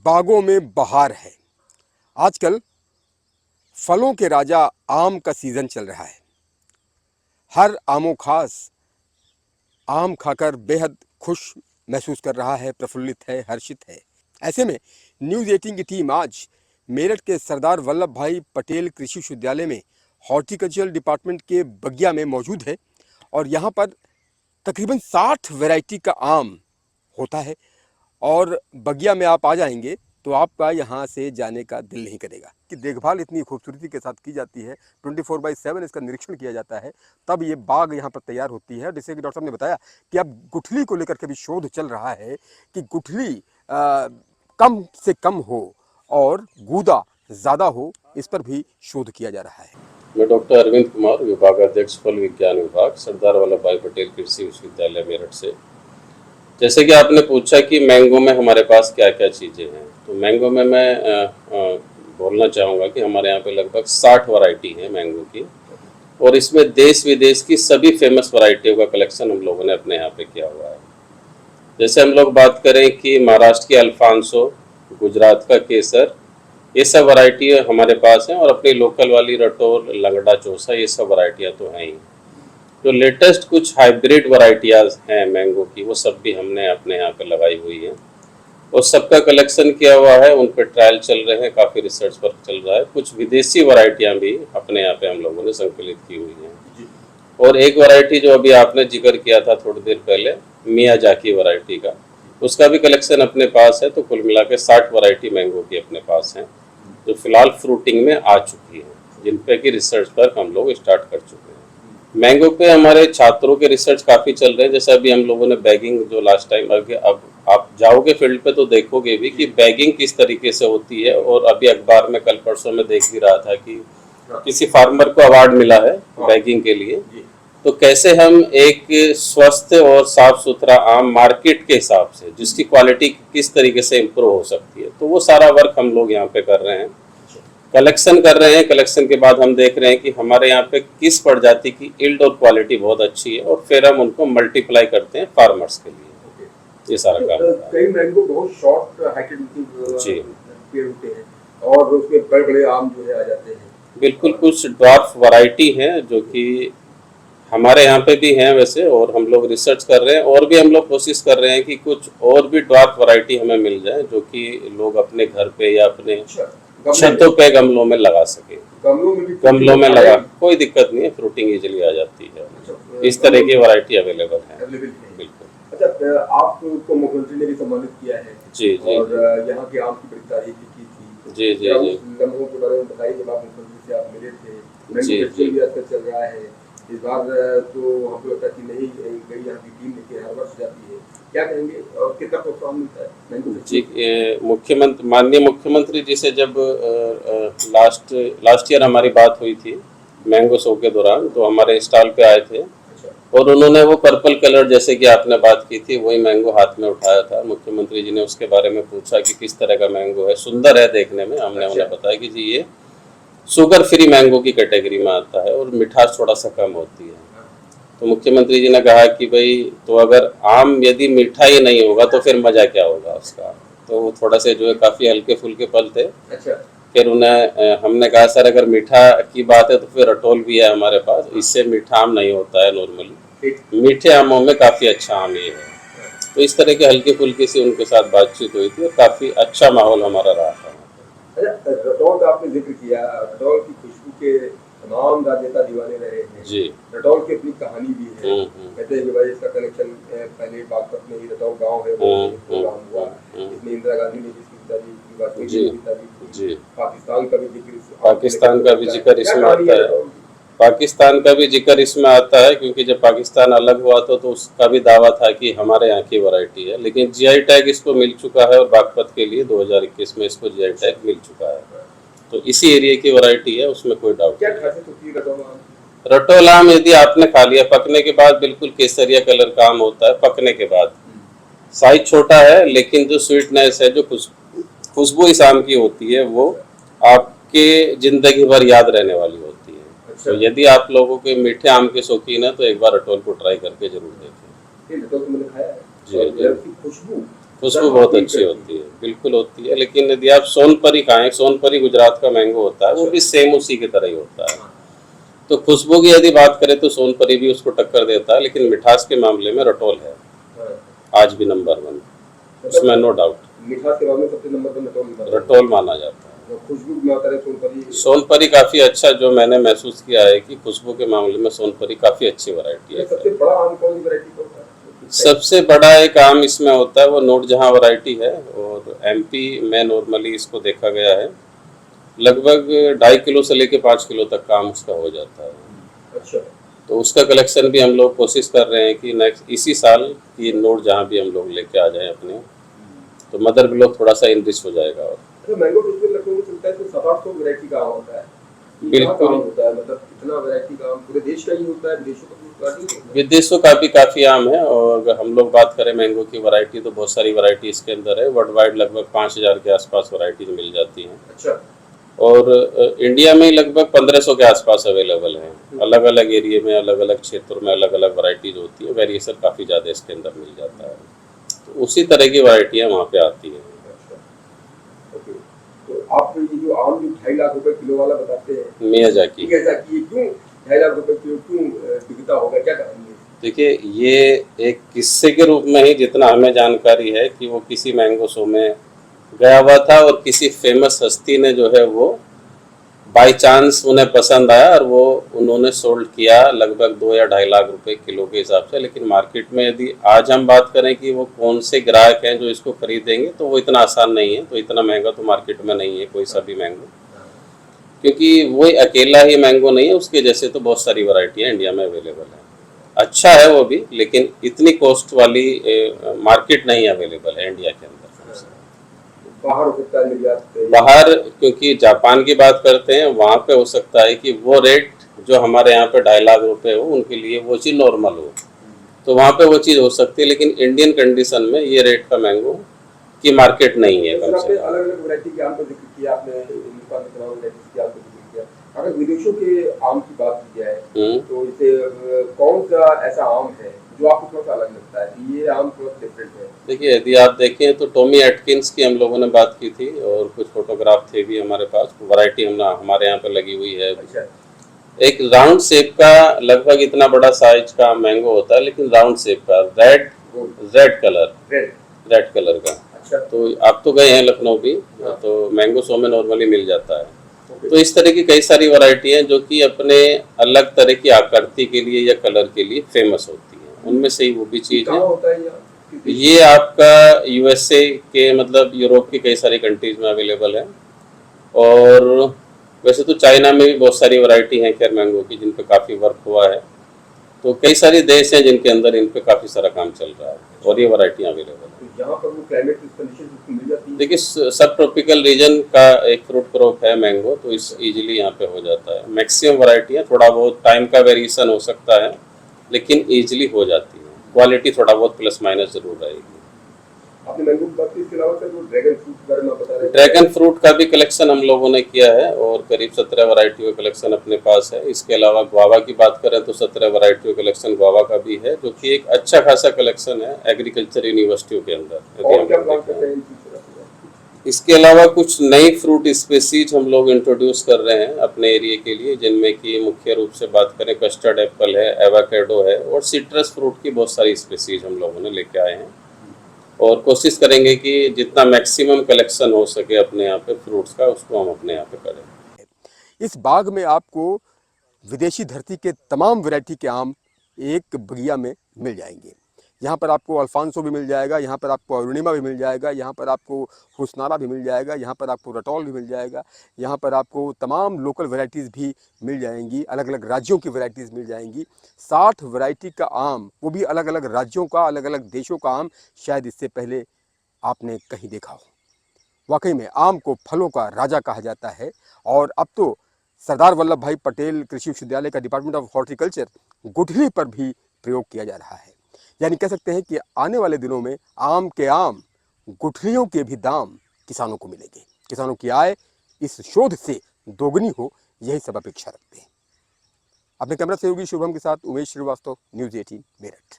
बागों में बहार है। आजकल फलों के राजा आम का सीजन चल रहा है। हर आमो खास आम खाकर बेहद खुश महसूस कर रहा है, प्रफुल्लित है, हर्षित है। ऐसे में न्यूज़ 18 की टीम आज मेरठ के सरदार वल्लभ भाई पटेल कृषि विश्वविद्यालय में हॉर्टिकल्चरल डिपार्टमेंट के बगिया में मौजूद है और यहाँ पर तकरीबन 60 वैरायटी का आम होता है और बगिया में आप आ जाएंगे तो आपका यहाँ से जाने का दिल नहीं करेगा कि देखभाल इतनी खूबसूरती के साथ की जाती है। 24/7 इसका निरीक्षण किया जाता है, तब ये बाग यहाँ पर तैयार होती है। जैसे कि डॉक्टर साहब ने बताया कि अब गुठली को लेकर के भी शोध चल रहा है कि गुठली कम से कम हो और गूदा ज़्यादा हो, इस पर भी शोध किया जा रहा है। मैं डॉक्टर अरविंद कुमार, विभागाध्यक्ष फल विज्ञान विभाग, सरदार वल्लभ भाई पटेल कृषि विश्वविद्यालय मेरठ से। जैसे कि आपने पूछा कि मैंगो में हमारे पास क्या क्या चीज़ें हैं, तो मैंगो में मैं बोलना चाहूँगा कि हमारे यहाँ पे लगभग 60 वैरायटी है मैंगो की और इसमें देश विदेश की सभी फेमस वैरायटियों का कलेक्शन हम लोगों ने अपने यहाँ पे किया हुआ है। जैसे हम लोग बात करें कि महाराष्ट्र की अल्फांसो, गुजरात का केसर, ये सब वैरायटी हमारे पास हैं और अपनी लोकल वाली रटोल, लंगड़ा, चौसा, ये सब वैरायटियाँ तो हैं ही। जो लेटेस्ट कुछ हाइब्रिड वैरायटियाँ हैं मैंगो की, वो सब भी हमने अपने यहाँ पे लगाई हुई है और सबका कलेक्शन किया हुआ है। उन पर ट्रायल चल रहे हैं, काफ़ी रिसर्च वर्क चल रहा है। कुछ विदेशी वैरायटियाँ भी अपने यहाँ पे हम लोगों ने संकलित की हुई हैं। और एक वैरायटी जो अभी आपने जिक्र किया था थोड़ी देर पहले, मियाजाकी वैरायटी का, उसका भी कलेक्शन अपने पास है। तो कुल मिला के 60 वैरायटी मैंगो की अपने पास हैं जो फिलहाल फ्रूटिंग में आ चुकी है, जिन पे की रिसर्च वर्क हम लोग स्टार्ट कर चुके हैं। मैंगो पे हमारे छात्रों के रिसर्च काफ़ी चल रहे हैं। जैसे अभी हम लोगों ने बैगिंग जो लास्ट टाइम, अब आप जाओगे फील्ड पे तो देखोगे भी कि बैगिंग किस तरीके से होती है। और अभी अखबार में कल परसों में देख भी रहा था कि किसी फार्मर को अवार्ड मिला है बैगिंग के लिए। तो कैसे हम एक स्वस्थ और साफ सुथरा आम मार्केट के हिसाब से जिसकी क्वालिटी किस तरीके से इम्प्रूव हो सकती है, तो वो सारा वर्क हम लोग यहाँ पे कर रहे हैं, कलेक्शन कर रहे हैं। कलेक्शन के बाद हम देख रहे हैं कि हमारे यहाँ पे किस प्रजाति की इल्ड और क्वालिटी बहुत अच्छी है और फिर हम उनको मल्टीप्लाई करते हैं फार्मर्स के लिए। ये सारा काम कई मैंगो बहुत शॉर्ट हाइटेड जी पेड़ होते हैं और उसमें बड़े बड़े आम जो है आ जाते हैं। बिल्कुल, कुछ ड्वार्फ वैरायटी हैं जो कि हमारे यहाँ पे भी हैं वैसे, और हम लोग रिसर्च कर रहे हैं और भी हम लोग कोशिश कर रहे हैं कि कुछ और भी ड्वार्फ वैरायटी हमें मिल जाए जो कि लोग अपने घर पे या अपने छतों पे गमलों में लगा सके। गमलों में लगा कोई दिक्कत नहीं है, फ्रूटिंग इजीली आ जाती है। इस तरह की वैरायटी अवेलेबल है। बिल्कुल। अच्छा, आपको मुख्यमंत्री ने भी सम्मानित किया है। जी जी। और यहाँ के आम की बड़ी तारीफ की थी। जी जी जी। लम्हों के बारे में बताइए, जब आप मुख्यमंत्री से आप मिले थे। जी जी। भी आजकल चल रहा है इस बार, तो हमको लगता है कि नहीं गई यहाँ की टीम लेके हर वर्ष जाती है, क्या कहेंगे और कितना प्रोत्साहन मिलता है? जी, माननीय मुख्यमंत्री जी से जब लास्ट ईयर हमारी बात हुई थी मैंगो शो के दौरान, तो हमारे स्टॉल पे आए थे और उन्होंने वो पर्पल कलर जैसे कि आपने बात की थी वही मैंगो हाथ में उठाया था। मुख्यमंत्री जी ने उसके बारे में पूछा कि किस तरह का मैंगो है, सुंदर है देखने में। हमने उन्हें बताया कि जी ये शुगर फ्री मैंगो की कैटेगरी में आता है और मिठास थोड़ा सा कम होती है। तो मुख्यमंत्री जी ने कहा कि भाई, तो अगर आम यदि मीठा ही नहीं होगा तो फिर मज़ा क्या होगा उसका। तो वो थोड़ा से जो है काफ़ी हल्के फुल्के पल थे। फिर उन्हें हमने कहा सर अगर मीठा की बात है तो फिर रटोल भी है हमारे पास, इससे मीठा आम नहीं होता है नॉर्मली, मीठे आमों में काफ़ी अच्छा आम ये है। तो इस तरह के हल्के फुल्के से उनके साथ बातचीत हुई थी और काफ़ी अच्छा माहौल हमारा रहा था। रटौल का आपने जिक्र किया, रटौल की खुशबू के तमाम राजनेता दीवाने रहे हैं जी। रटौल की अपनी कहानी भी है। कहते हैं कि भाई इसका कनेक्शन पहले बागपत में ही रटौल गांव है, प्रोग्राम हुआ इसमें इंदिरा गांधी ने जिसकी तारीफ की, वाजपेयी जी की तारीफ की, पाकिस्तान का भी जिक्र इसमें आता है। पाकिस्तान का भी जिक्र इसमें आता है क्योंकि जब पाकिस्तान अलग हुआ था तो उसका भी दावा था कि हमारे यहाँ की वैरायटी है, लेकिन जीआई टैग इसको मिल चुका है और बागपत के लिए 2021 में इसको जीआई टैग मिल चुका है। तो इसी एरिया की वैरायटी है, उसमें कोई डाउट नहीं। रटोल आम यदि आपने खा लिया, पकने के बाद बिल्कुल केसरिया कलर का आम होता है। पकने के बाद साइज छोटा है लेकिन जो स्वीटनेस है, जो खुशबू इस आम की होती है, वो आपके जिंदगी भर याद रहने वाली होती है। तो यदि आप लोगों के मीठे आम के शौकीन है तो एक बार रटोल को ट्राई करके जरूर देखें। रटौल मैंने खाया है जी। खुशबू खुशबू बहुत अच्छी होती है, बिल्कुल होती है। लेकिन यदि आप सोनपरी खाएं, सोनपरी गुजरात का मैंगो होता है, वो भी सेम उसी की तरह ही होता है। तो खुशबू की यदि बात करें तो सोनपरी भी उसको टक्कर देता है, लेकिन मिठास के मामले में रटोल है आज भी नंबर 1, उसमें नो डाउट। मिठास के मामले में सबसे नंबर 1 रटोल माना जाता है। खुशबू की बात करें सोनपरी सोनपरी काफ़ी अच्छा, जो मैंने महसूस किया है कि खुशबू के मामले में सोनपरी काफ़ी अच्छी वैरायटी है। सबसे बड़ा आम कौन सी वैरायटी का होता है? सबसे बड़ा एक आम इसमें होता है वो नूरजहां वैरायटी है, और एमपी में नॉर्मली इसको देखा गया है लगभग 2.5 किलो से लेके 5 किलो तक का आम उसका हो जाता है। अच्छा, तो उसका कलेक्शन भी हम लोग कोशिश कर रहे हैं कि नेक्स्ट इसी साल की नूरजहां भी हम लोग लेके आ जाएं अपने, तो मदर ब्लॉक थोड़ा सा इनरिच हो जाएगा। और तो मैंगो फेस्टिवल लखनऊ में चलता है तो 700-800 वैरायटी का आम होता है। बिल्कुल होता है, मतलब इतना वैरायटी का आम पूरे देश का ही होता है, विदेशों का भी होता है? विदेशों का भी काफ़ी आम है। और अगर हम लोग बात करें मैंगो की वैरायटी तो बहुत सारी वैरायटी इसके अंदर है। वर्ल्ड वाइड लगभग 5000 के आसपास वैरायटीज मिल जाती हैं। अच्छा, और इंडिया में लगभग 1500 के आसपास अवेलेबल हैं। अलग अलग एरिया में, अलग अलग क्षेत्रों में अलग अलग वैरायटीज होती है, वेरिएशन काफ़ी ज़्यादा इसके अंदर मिल जाता है। तो उसी तरह की वैरायटियाँ वहाँ पे आती हैं। ओके। तो आप ये जो आम जो 2.5 लाख रुपए किलो वाला बताते हैं, मियाजाकी, क्यों 2.5 लाख रुपए किलो क्यों बिकता होगा, क्या कहानी है? देखिए ये एक किस्से के रूप में ही जितना हमें जानकारी है कि वो किसी मैंगो शो में गया हुआ था और किसी फेमस हस्ती ने जो है वो बाय चांस उन्हें पसंद आया और वो उन्होंने सोल्ड किया लगभग 2 या 2.5 लाख रुपए किलो के हिसाब से। लेकिन मार्केट में यदि आज हम बात करें कि वो कौन से ग्राहक हैं जो इसको खरीदेंगे, तो वो इतना आसान नहीं है। तो इतना महंगा तो मार्केट में नहीं है कोई सा भी मैंगो, क्योंकि वो अकेला ही मैंगो नहीं है, उसके जैसे तो बहुत सारी वैरायटियाँ इंडिया में अवेलेबल है। अच्छा है वो भी, लेकिन इतनी कॉस्ट वाली मार्केट नहीं अवेलेबल है इंडिया के अंदर। बाहर हो सकता है निर्यात बाहर, क्योंकि जापान की बात करते हैं, वहाँ पे हो सकता है कि वो रेट जो हमारे यहाँ पे 2.5 लाख रुपए हो, उनके लिए वो चीज़ नॉर्मल हो, तो वहाँ पे वो चीज़ हो सकती है। लेकिन इंडियन कंडीशन में ये रेट का मैंगो की मार्केट नहीं है कम से कम। अलग अलग वैरायटी के आम का जिक्र किया आपने, हिंदुस्तान में तमाम वैरायटी के आम का जिक्र किया। अगर विदेशों के आम की बात की जाए तो इसे कौन सा ऐसा आम है जो आपको थोड़ा सा अलग लगता है कि ये आम थोड़ा डिफरेंट है? देखिए यदि आप देखें तो टॉमी एटकिंस की हम लोगों ने बात की थी, और कुछ फोटोग्राफ थे भी हमारे पास। वैरायटी हमारे यहाँ पे लगी हुई है। अच्छा, एक राउंड शेप का, लगभग इतना बड़ा साइज का मैंगो होता है, लेकिन राउंड शेप का, रेड कलर का। अच्छा, तो आप तो गए हैं लखनऊ भी, तो मैंगो शो में नॉर्मली मिल जाता है। तो इस तरह की कई सारी वैरायटी हैं जो कि अपने अलग तरह की आकृति के लिए या कलर के लिए फेमस होती हैं। उनमें से ही वो भी चीज़ है। होता है ये आपका यूएसए के, मतलब यूरोप की कई सारी कंट्रीज में अवेलेबल है। और वैसे तो चाइना में भी बहुत सारी वैरायटी हैं खैर मैंगो की, जिन पे काफ़ी वर्क हुआ है। तो कई सारे देश हैं जिनके अंदर इन पे काफ़ी सारा काम चल रहा है और ये वैरायटियाँ अवेलेबल है। तो यहाँ पर वो क्लाइमेट कंडीशन मिल जाती है? देखिए सब ट्रॉपिकल रीजन का एक फ्रूट क्रॉप है मैंगो, तो इस इजीली यहाँ पे हो जाता है। मैक्सिमम वैरायटियाँ, थोड़ा बहुत टाइम का वेरिएशन हो सकता है, लेकिन ईजिली हो जाती है। क्वालिटी थोड़ा बहुत प्लस माइनस जरूर रहेगी। आपने मैंगो की बात की, इसके अलावा सर वो ड्रैगन फ्रूट के बारे में बता रहे हैं? ड्रैगन फ्रूट का भी कलेक्शन हम लोगों ने किया है, और करीब 17 वैरायटी का कलेक्शन अपने पास है। इसके अलावा गुआवा की बात करें तो 17 वैरायटी का कलेक्शन गुआवा का भी है, जो कि एक अच्छा खासा कलेक्शन है एग्रीकल्चर यूनिवर्सिटियों के अंदर। और क्या प्लान करते हैं इन फ्यूचर? इसके अलावा कुछ नई फ्रूट स्पेसीज हम लोग इंट्रोड्यूस कर रहे हैं अपने एरिया के लिए, जिनमें कि मुख्य रूप से बात करें कस्टर्ड एप्पल है, एवोकाडो है, और सिट्रस फ्रूट की बहुत सारी स्पेसीज हम लोगों ने लेके आए हैं। और कोशिश करेंगे कि जितना मैक्सिमम कलेक्शन हो सके अपने यहाँ पे फ्रूट्स का, उसको हम अपने यहाँ पे करें। इस बाग में आपको विदेशी धरती के तमाम वैरायटी के आम एक बगिया में मिल जाएंगे। यहाँ पर आपको अल्फांसो भी मिल जाएगा, यहाँ पर आपको अरुणिमा भी मिल जाएगा, यहाँ पर आपको हुस्नारा भी मिल जाएगा, यहाँ पर आपको रटौल भी मिल जाएगा, यहाँ पर आपको तमाम लोकल वैरायटीज़ भी मिल जाएंगी, अलग अलग राज्यों की वैरायटीज़ मिल जाएंगी। 60 वैरायटी का आम, वो भी अलग अलग राज्यों का, अलग अलग देशों का आम, शायद इससे पहले आपने कहीं देखा हो। वाकई में आम को फलों का राजा कहा जाता है। और अब तो सरदार वल्लभ भाई पटेल कृषि विश्वविद्यालय का डिपार्टमेंट ऑफ हॉर्टिकल्चर गुठली पर भी प्रयोग किया जा रहा है। यानी कह सकते हैं कि आने वाले दिनों में आम के आम, गुठलियों के भी दाम किसानों को मिलेंगे। किसानों की आय इस शोध से दोगुनी हो, यही सब अपेक्षा रखते हैं। अपने कैमरा सहयोगी शुभम के साथ उमेश श्रीवास्तव, न्यूज़ 18 मेरठ।